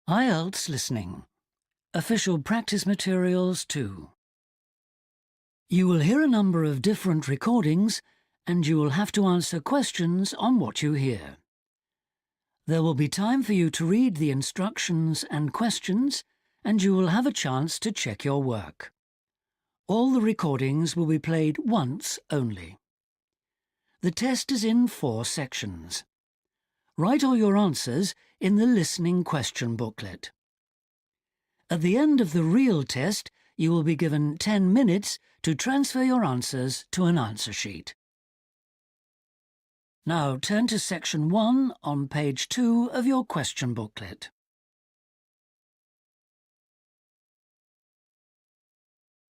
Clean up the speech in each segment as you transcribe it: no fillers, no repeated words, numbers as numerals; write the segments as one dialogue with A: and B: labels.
A: Ielts listening. Official practice materials 2. You will hear a number of different recordings and you will have to answer questions on what you hear. There will be time for you to read the instructions and questions and you will have a chance to check your work. All the recordings will be played once only. The test is in 4 sections. Write all your answers in the listening question booklet. At the end of the real test, you will be given 10 minutes to transfer your answers to an answer sheet. Now turn to section 1 on page 2 of your question booklet.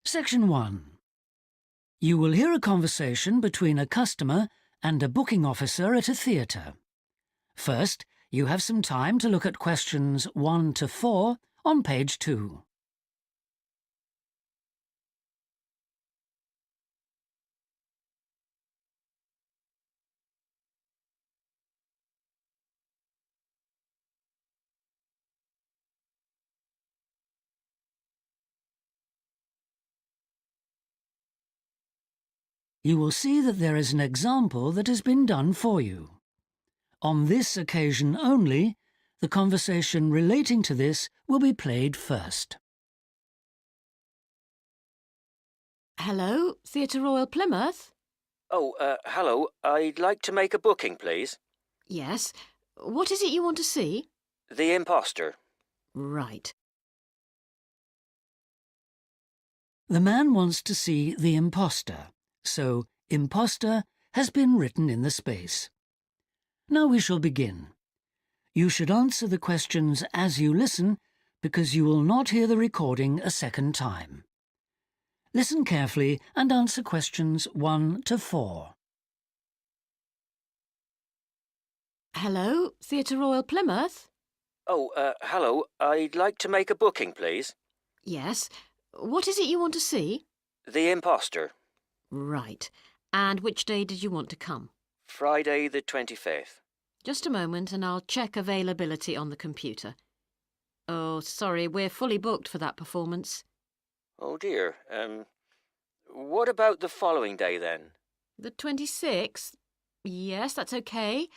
A: Section 1. You will hear a conversation between a customer and a booking officer at a theatre. First, you have some time to look at questions 1 to 4 on page 2. You will see that there is an example that has been done for you. On this occasion only, the conversation relating to this will be played first.
B: Hello, Theatre Royal Plymouth?
C: Hello. I'd like to make a booking, please.
B: Yes. What is it you want to see?
C: The Imposter.
B: Right.
A: The man wants to see the imposter, so imposter has been written in the space. Now we shall begin. You should answer the questions as you listen because you will not hear the recording a second time. Listen carefully and answer questions 1 to 4.
B: Hello, Theatre Royal Plymouth?
C: Hello. I'd like to make a booking, please.
B: Yes. What is it you want to see?
C: The Imposter.
B: Right. And which day did you want to come?
C: Friday the 25th.
B: Just a moment and I'll check availability on the computer. Oh, sorry, we're fully booked for that performance.
C: Oh dear. What about the following day then?
B: The 26th? Yes, that's okay.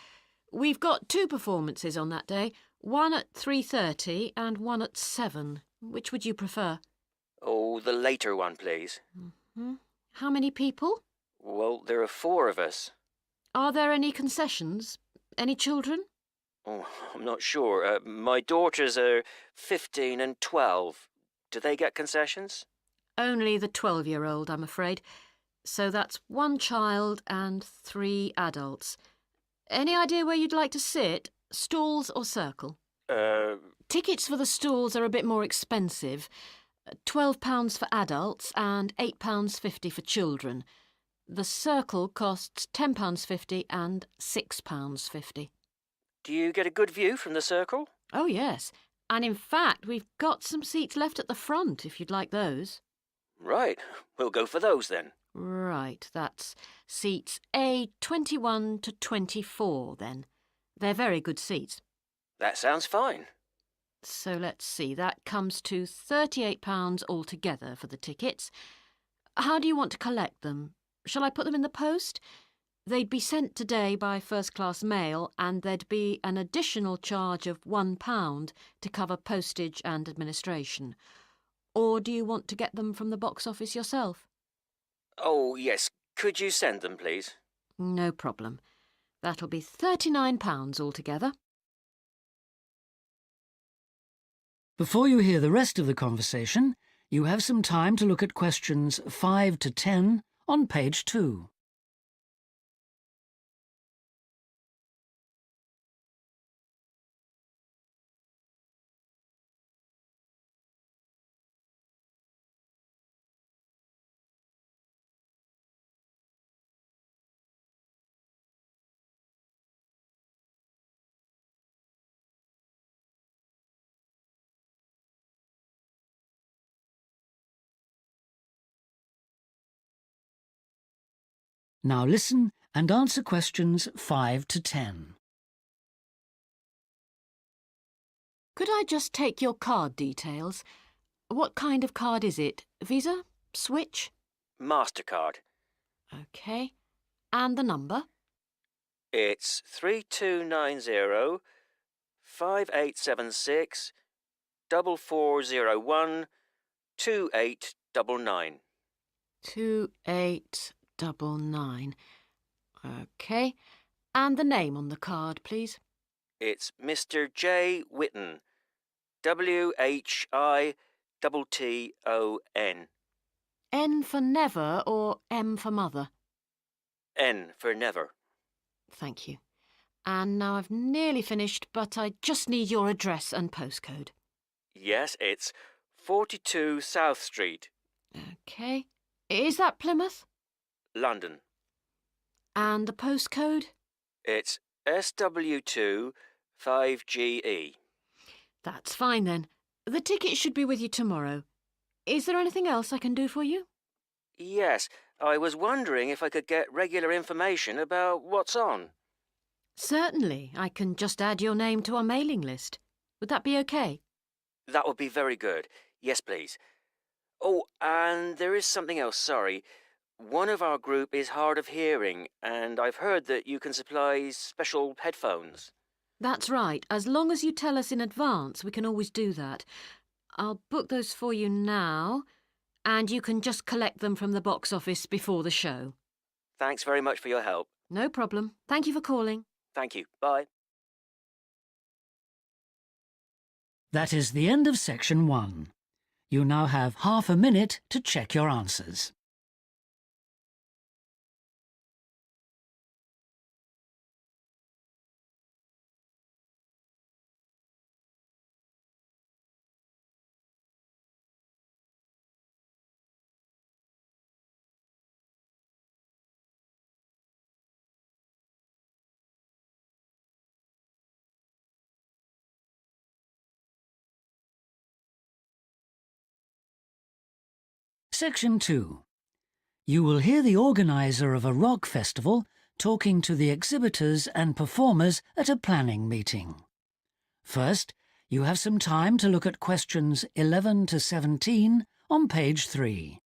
B: We've got 2 performances on that day, one at 3:30 and one at 7. Which would you prefer?
C: Oh, the later one, please.
B: How many people?
C: Well, there are 4 of us.
B: Are there any concessions? Any children?
C: Oh, I'm not sure. My daughters are 15 and 12. Do they get concessions?
B: Only the 12-year-old, I'm afraid. So that's 1 child and 3 adults. Any idea where you'd like to sit? Stalls or circle? Tickets for the stalls are a bit more expensive. £12 for adults and £8.50 for children. The circle costs £10.50 and £6.50.
C: Do you get a good view from the circle?
B: Oh, yes. And in fact, we've got some seats left at the front if you'd like those.
C: Right. We'll go for those then.
B: Right, that's seats A21 to 24 then. They're very good seats.
C: That sounds fine.
B: So let's see, that comes to £38 altogether for the tickets. How do you want to collect them? Shall I put them in the post? They'd be sent today by first-class mail and there'd be an additional charge of £1 to cover postage and administration. Or do you want to get them from the box office yourself?
C: Oh, yes. Could you send them, please?
B: No problem. That'll be £39 altogether.
A: Before you hear the rest of the conversation, you have some time to look at questions 5 to 10 on page 2. Now listen and answer questions 5 to 10.
B: Could I just take your card details? What kind of card is it? Visa? Switch?
C: MasterCard.
B: OK. And the number?
C: It's 3290 5876 4401 2899.
B: 2899. OK. And the name on the card, please?
C: It's Mr. J. Whitton. WHITTON.
B: N for never or M for mother?
C: N for never.
B: Thank you. And now I've nearly finished, but I just need your address and postcode.
C: Yes, it's 42 South Street,
B: OK. Is that Plymouth?
C: London.
B: And the postcode?
C: It's SW2 5GE.
B: That's fine then. The ticket should be with you tomorrow. Is there anything else I can do for you?
C: Yes, I was wondering if I could get regular information about what's on.
B: Certainly. I can just add your name to our mailing list. Would that be OK?
C: That would be very good. Yes, please. Oh, and there is something else, sorry. One of our group is hard of hearing, and I've heard that you can supply special headphones.
B: That's right. As long as you tell us in advance, we can always do that. I'll book those for you now, and you can just collect them from the box office before the show.
C: Thanks very much for your help.
B: No problem. Thank you for calling.
C: Thank you. Bye.
A: That is the end of section 1. You now have half a minute to check your answers. Section 2. You will hear the organiser of a rock festival talking to the exhibitors and performers at a planning meeting. First, you have some time to look at questions 11 to 17 on page 3.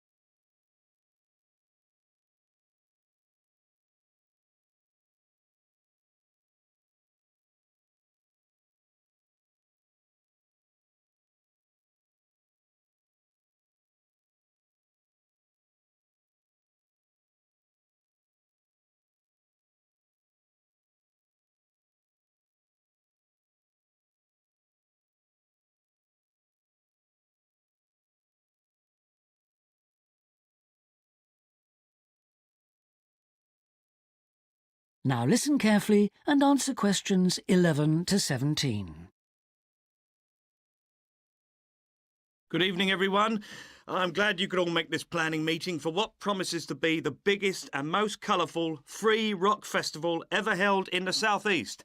A: Now listen carefully and answer questions 11 to 17.
D: Good evening, everyone. I'm glad you could all make this planning meeting for what promises to be the biggest and most colourful free rock festival ever held in the South East.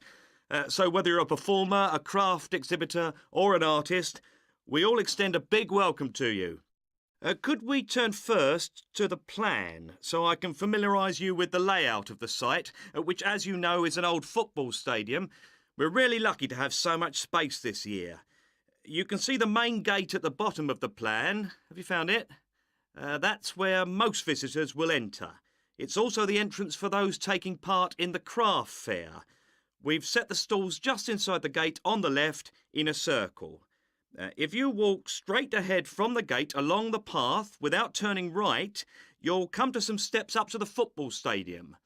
D: So whether you're a performer, a craft exhibitor or an artist, we all extend a big welcome to you. Could we turn first to the plan so I can familiarise you with the layout of the site, which, as you know, is an old football stadium. We're really lucky to have so much space this year. You can see the main gate at the bottom of the plan. Have you found it? That's where most visitors will enter. It's also the entrance for those taking part in the craft fair. We've set the stalls just inside the gate on the left in a circle. If you walk straight ahead from the gate along the path without turning right, you'll come to some steps up to the football stadium.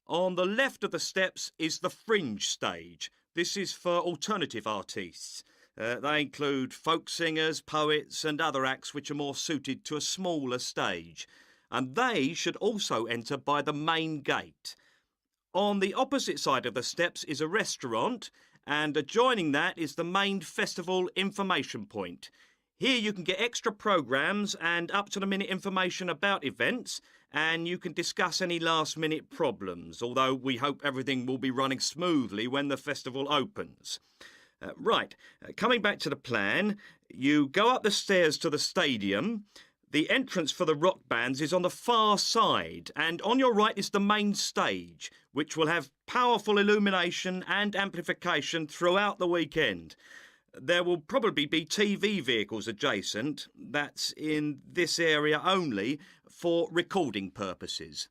D: On the left of the steps is the fringe stage. This is for alternative artists. They include folk singers, poets and other acts which are more suited to a smaller stage. And they should also enter by the main gate. On the opposite side of the steps is a restaurant, and adjoining that is the main festival information point. Here you can get extra programmes and up-to-the-minute information about events, and you can discuss any last-minute problems, although we hope everything will be running smoothly when the festival opens. Coming back to the plan, you go up the stairs to the stadium. The entrance for the rock bands is on the far side, and on your right is the main stage, which will have powerful illumination and amplification throughout the weekend. There will probably be TV vehicles adjacent, that's in this area only, for recording purposes.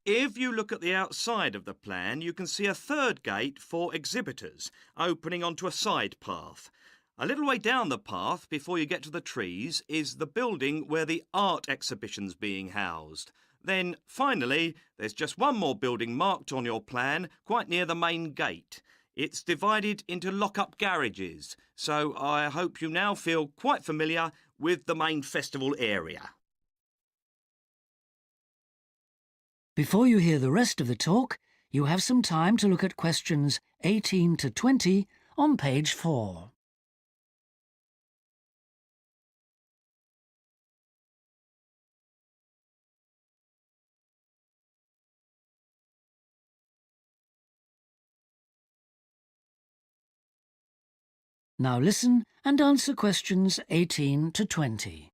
D: If you look at the outside of the plan, you can see a third gate for exhibitors, opening onto a side path. A little way down the path, before you get to the trees, is the building where the art exhibition's being housed. Then, finally, there's just one more building marked on your plan, quite near the main gate. It's divided into lock-up garages, so I hope you now feel quite familiar with the main festival area.
A: Before you hear the rest of the talk, you have some time to look at questions 18 to 20 on page 4. Now listen and answer questions 18 to 20.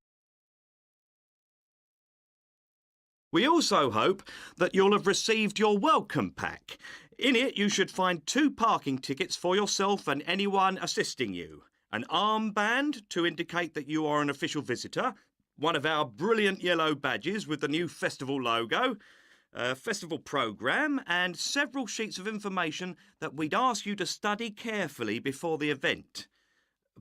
D: We also hope that you'll have received your welcome pack. In it, you should find 2 parking tickets for yourself and anyone assisting you, an armband to indicate that you are an official visitor, one of our brilliant yellow badges with the new festival logo, a festival programme, and several sheets of information that we'd ask you to study carefully before the event.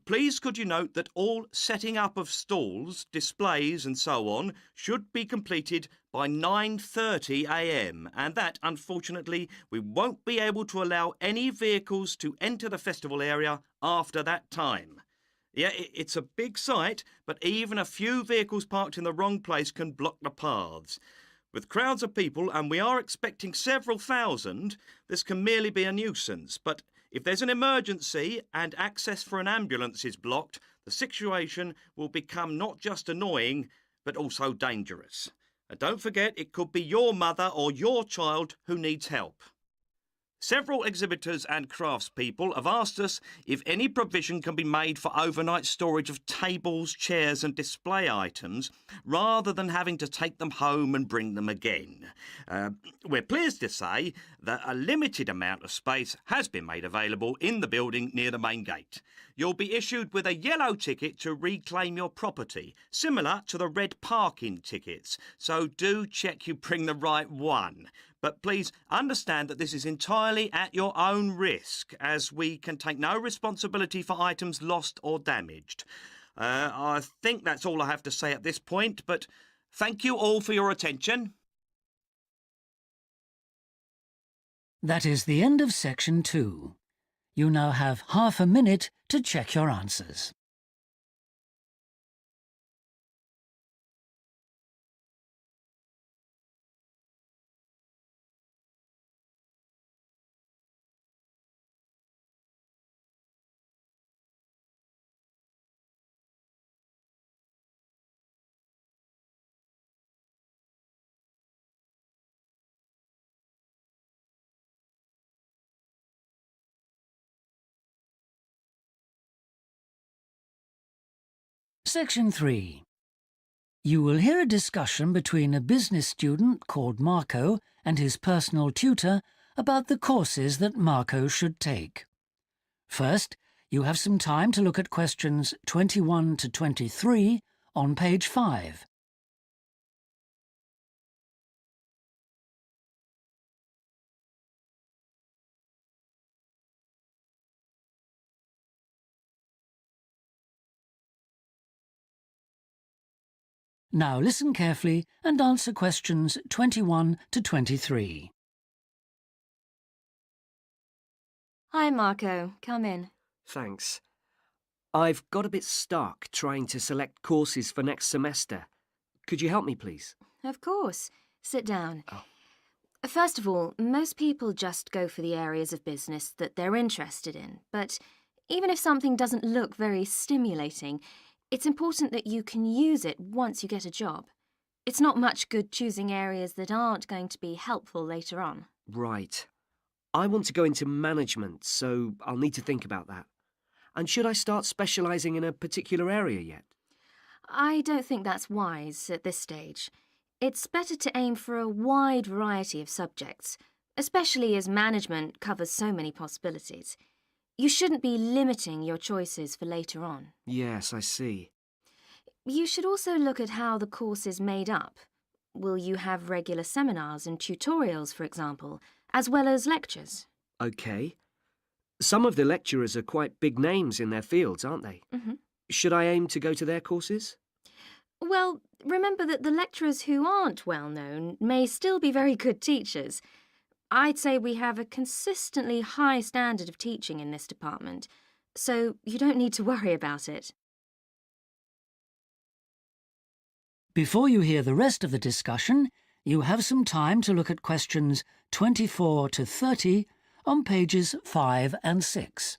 D: Please could you note that all setting up of stalls, displays and so on should be completed by 9:30 a.m. and that, unfortunately, we won't be able to allow any vehicles to enter the festival area after that time. Yeah, it's a big site, but even a few vehicles parked in the wrong place can block the paths. With crowds of people, and we are expecting several thousand, this can merely be a nuisance, but if there's an emergency and access for an ambulance is blocked, the situation will become not just annoying, but also dangerous. And don't forget, it could be your mother or your child who needs help. Several exhibitors and craftspeople have asked us if any provision can be made for overnight storage of tables, chairs and display items rather than having to take them home and bring them again. We're pleased to say that a limited amount of space has been made available in the building near the main gate. You'll be issued with a yellow ticket to reclaim your property, similar to the red parking tickets, so do check you bring the right one. But please understand that this is entirely at your own risk, as we can take no responsibility for items lost or damaged. I think that's all I have to say at this point, but thank you all for your attention.
A: That is the end of section 2. You now have half a minute to check your answers. Section 3. You will hear a discussion between a business student called Marco and his personal tutor about the courses that Marco should take. First, you have some time to look at questions 21 to 23 on page 5. Now listen carefully and answer questions 21 to 23.
E: Hi, Marco. Come in.
F: Thanks. I've got a bit stuck trying to select courses for next semester. Could you help me, please?
E: Of course. Sit down.
F: Oh.
E: First of all, most people just go for the areas of business that they're interested in. But even if something doesn't look very stimulating, it's important that you can use it once you get a job. It's not much good choosing areas that aren't going to be helpful later on.
F: Right. I want to go into management, so I'll need to think about that. And should I start specialising in a particular area yet?
E: I don't think that's wise at this stage. It's better to aim for a wide variety of subjects, especially as management covers so many possibilities. You shouldn't be limiting your choices for later on.
F: Yes, I see.
E: You should also look at how the course is made up. Will you have regular seminars and tutorials, for example, as well as lectures?
F: OK. Some of the lecturers are quite big names in their fields, aren't they?
E: Mm-hmm.
F: Should I aim to go to their courses?
E: Well, remember that the lecturers who aren't well known may still be very good teachers. I'd say we have a consistently high standard of teaching in this department, so you don't need to worry about it.
A: Before you hear the rest of the discussion, you have some time to look at questions 24 to 30 on pages 5 and 6.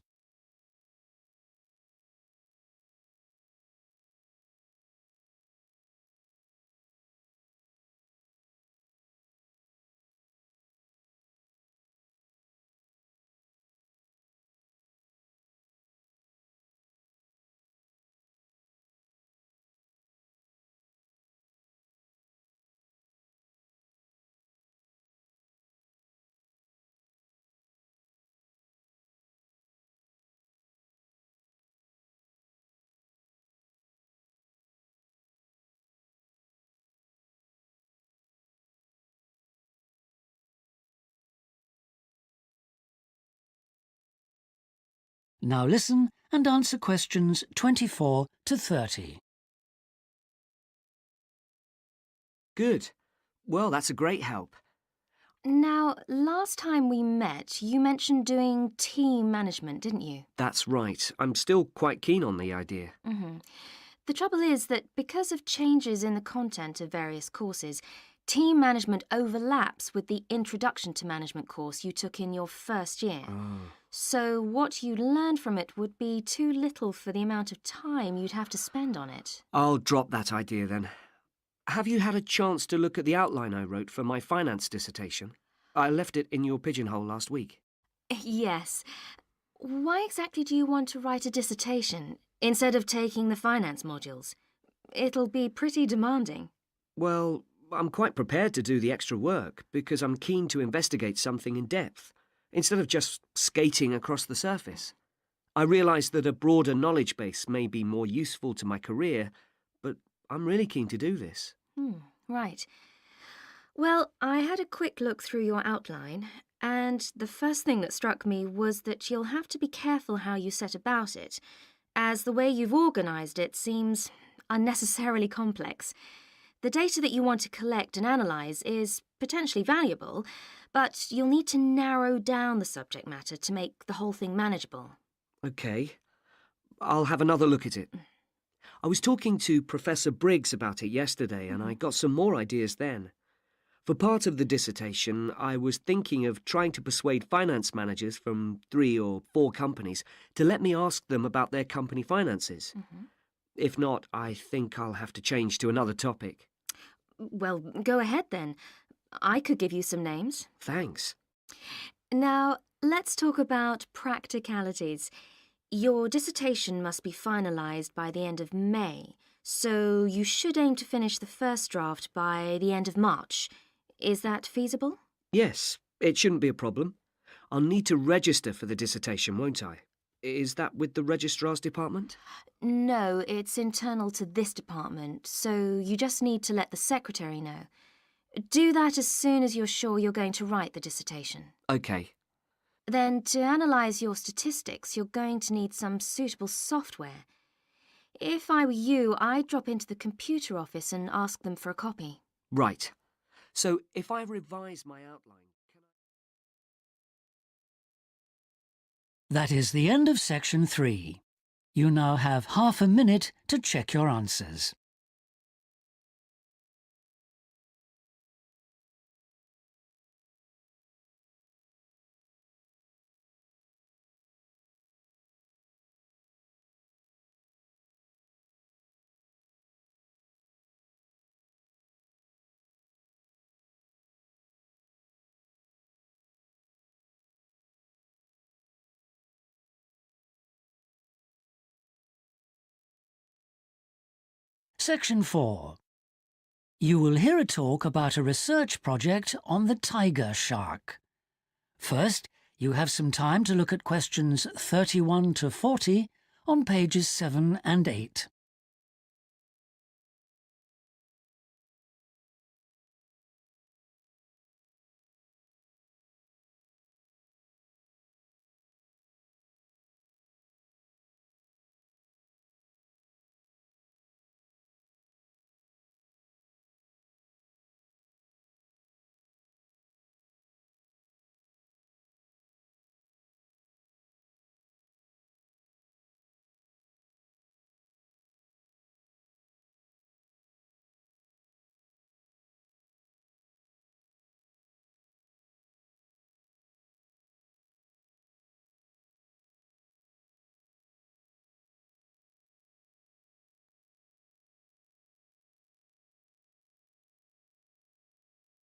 A: Now listen and answer questions 24 to 30.
F: Good. Well, that's a great help.
E: Now, last time we met, you mentioned doing team management, didn't you?
F: That's right. I'm still quite keen on the idea.
E: Mm-hmm. The trouble is that because of changes in the content of various courses, team management overlaps with the Introduction to Management course you took in your first year.
F: Oh.
E: So what you learned from it would be too little for the amount of time you'd have to spend on it.
F: I'll drop that idea then. Have you had a chance to look at the outline I wrote for my finance dissertation? I left it in your pigeonhole last week.
E: Yes. Why exactly do you want to write a dissertation instead of taking the finance modules? It'll be pretty demanding.
F: Well, I'm quite prepared to do the extra work because I'm keen to investigate something in depth, instead of just skating across the surface. I realise that a broader knowledge base may be more useful to my career, but I'm really keen to do this.
E: Right. Well, I had a quick look through your outline, and the first thing that struck me was that you'll have to be careful how you set about it, as the way you've organised it seems unnecessarily complex. The data that you want to collect and analyse is potentially valuable, but you'll need to narrow down the subject matter to make the whole thing manageable.
F: OK. I'll have another look at it. I was talking to Professor Briggs about it yesterday, and I got some more ideas then. For part of the dissertation, I was thinking of trying to persuade finance managers from 3 or 4 companies to let me ask them about their company finances. If not, I think I'll have to change to another topic.
E: Well, go ahead then. I could give you some names.
F: Thanks.
E: Now, let's talk about practicalities. Your dissertation must be finalised by the end of May, so you should aim to finish the first draft by the end of March. Is that feasible?
F: Yes, it shouldn't be a problem. I'll need to register for the dissertation, won't I? Is that with the registrar's department?
E: No, it's internal to this department, so you just need to let the secretary know. Do that as soon as you're sure you're going to write the dissertation.
F: OK.
E: Then, to analyse your statistics, you're going to need some suitable software. If I were you, I'd drop into the computer office and ask them for a copy.
F: Right. So, if I revise my outline, can I...
A: That is the end of section 3. You now have half a minute to check your answers. Section 4. You will hear a talk about a research project on the tiger shark. First, You have some time to look at questions 31 to 40 on pages 7 and 8.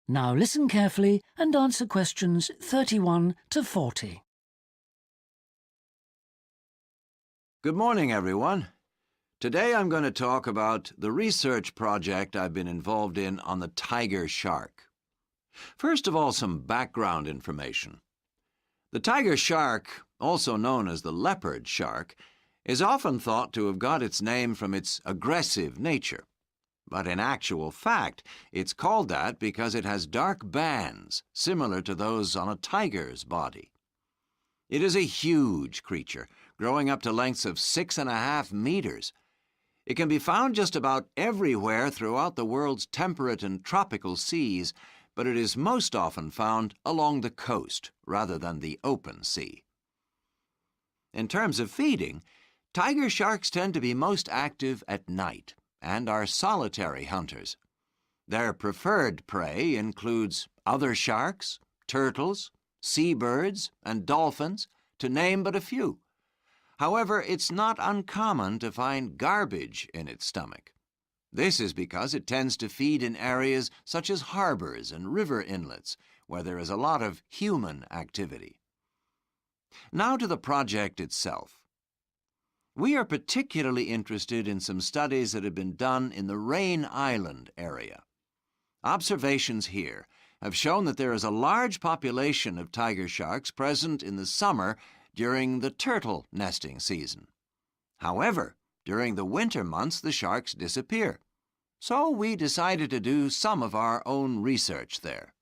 A: Now listen carefully and answer questions 31 to 40.
G: Good morning, everyone. Today I'm going to talk about the research project I've been involved in on the tiger shark. First of all, some background information. The tiger shark, also known as the leopard shark, is often thought to have got its name from its aggressive nature. But in actual fact, it's called that because it has dark bands similar to those on a tiger's body. It is a huge creature, growing up to lengths of 6.5 meters. It can be found just about everywhere throughout the world's temperate and tropical seas, but it is most often found along the coast rather than the open sea. In terms of feeding, tiger sharks tend to be most active at night and are solitary hunters. Their preferred prey includes other sharks, turtles, seabirds, and dolphins, to name but a few. However, it's not uncommon to find garbage in its stomach. This is because it tends to feed in areas such as harbors and river inlets, where there is a lot of human activity. Now to the project itself. We are particularly interested in some studies that have been done in the Rain Island area. Observations here have shown that there is a large population of tiger sharks present in the summer during the turtle nesting season. However, during the winter months the sharks disappear. So we decided to do some of our own research there.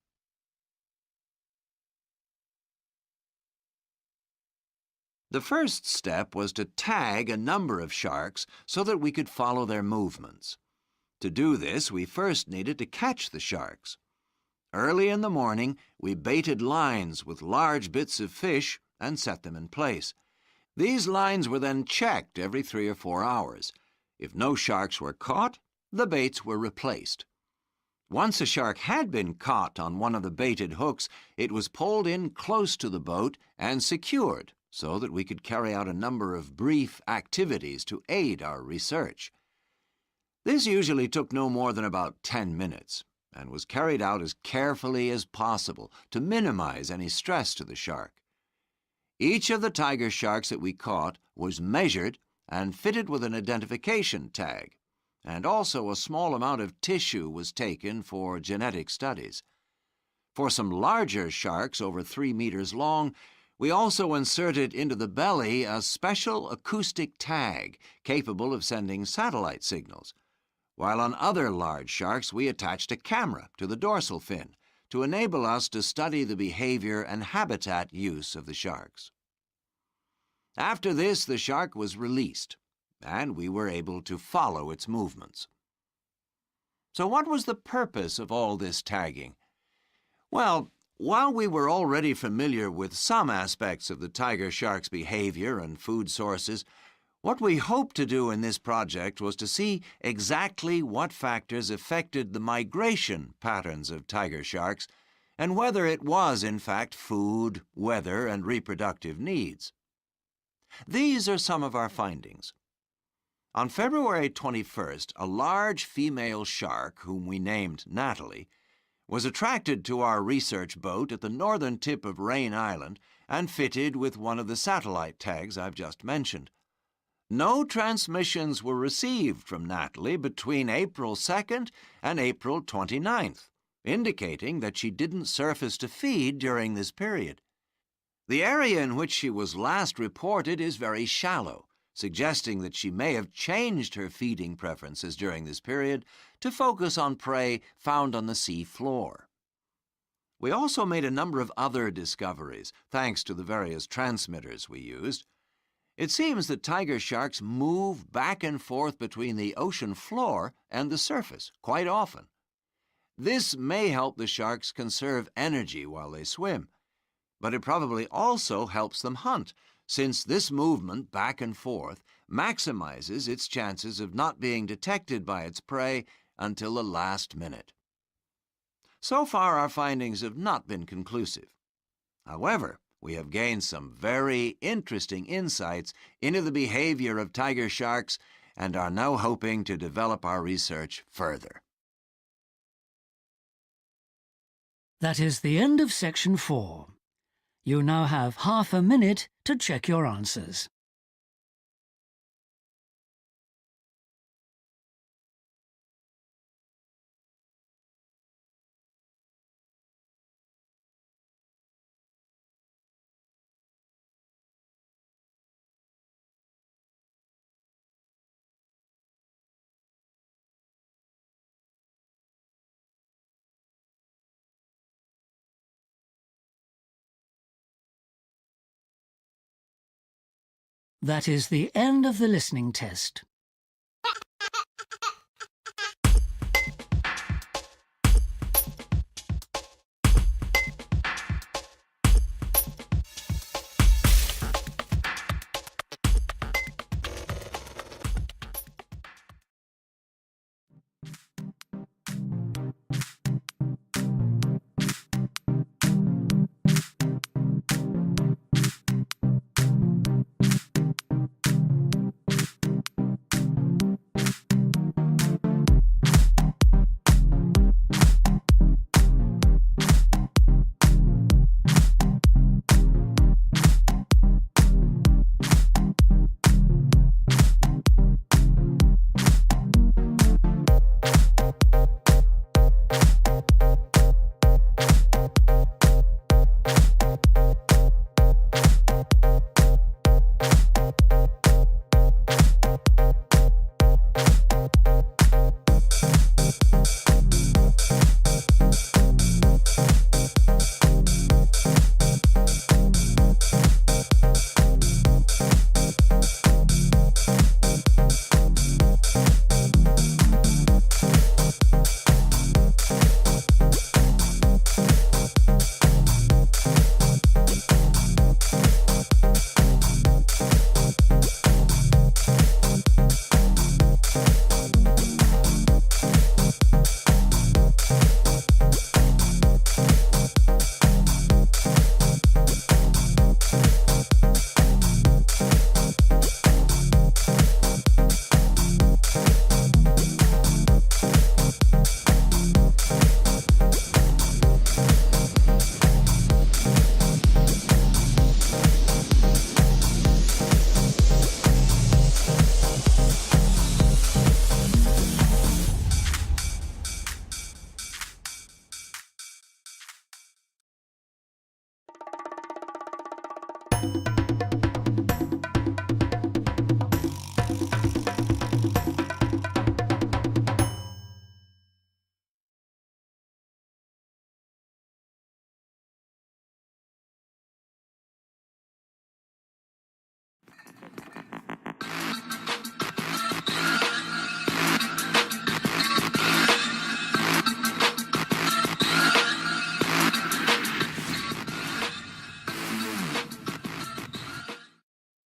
G: The first step was to tag a number of sharks so that we could follow their movements. To do this, we first needed to catch the sharks. Early in the morning, we baited lines with large bits of fish and set them in place. These lines were then checked every 3 or 4 hours. If no sharks were caught, the baits were replaced. Once a shark had been caught on one of the baited hooks, it was pulled in close to the boat and secured so that we could carry out a number of brief activities to aid our research. This usually took no more than about 10 minutes and was carried out as carefully as possible to minimize any stress to the shark. Each of the tiger sharks that we caught was measured and fitted with an identification tag, and also a small amount of tissue was taken for genetic studies. For some larger sharks over 3 meters long, we also inserted into the belly a special acoustic tag capable of sending satellite signals, while on other large sharks we attached a camera to the dorsal fin to enable us to study the behavior and habitat use of the sharks. After this, the shark was released, and we were able to follow its movements. So what was the purpose of all this tagging? Well, while we were already familiar with some aspects of the tiger shark's behavior and food sources, what we hoped to do in this project was to see exactly what factors affected the migration patterns of tiger sharks and whether it was, in fact, food, weather, and reproductive needs. These are some of our findings. On February 21st, a large female shark, whom we named Natalie, was attracted to our research boat at the northern tip of Rain Island and fitted with one of the satellite tags I've just mentioned. No transmissions were received from Natalie between April 2nd and April 29th, indicating that she didn't surface to feed during this period. The area in which she was last reported is very shallow, suggesting that she may have changed her feeding preferences during this period to focus on prey found on the sea floor. We also made a number of other discoveries, thanks to the various transmitters we used. It seems that tiger sharks move back and forth between the ocean floor and the surface quite often. This may help the sharks conserve energy while they swim, but it probably also helps them hunt, since this movement back and forth maximizes its chances of not being detected by its prey until the last minute. So far, our findings have not been conclusive. However, we have gained some very interesting insights into the behavior of tiger sharks and are now hoping to develop our research further.
A: That is the end of section 4. You now have half a minute to check your answers. That is the end of the listening test.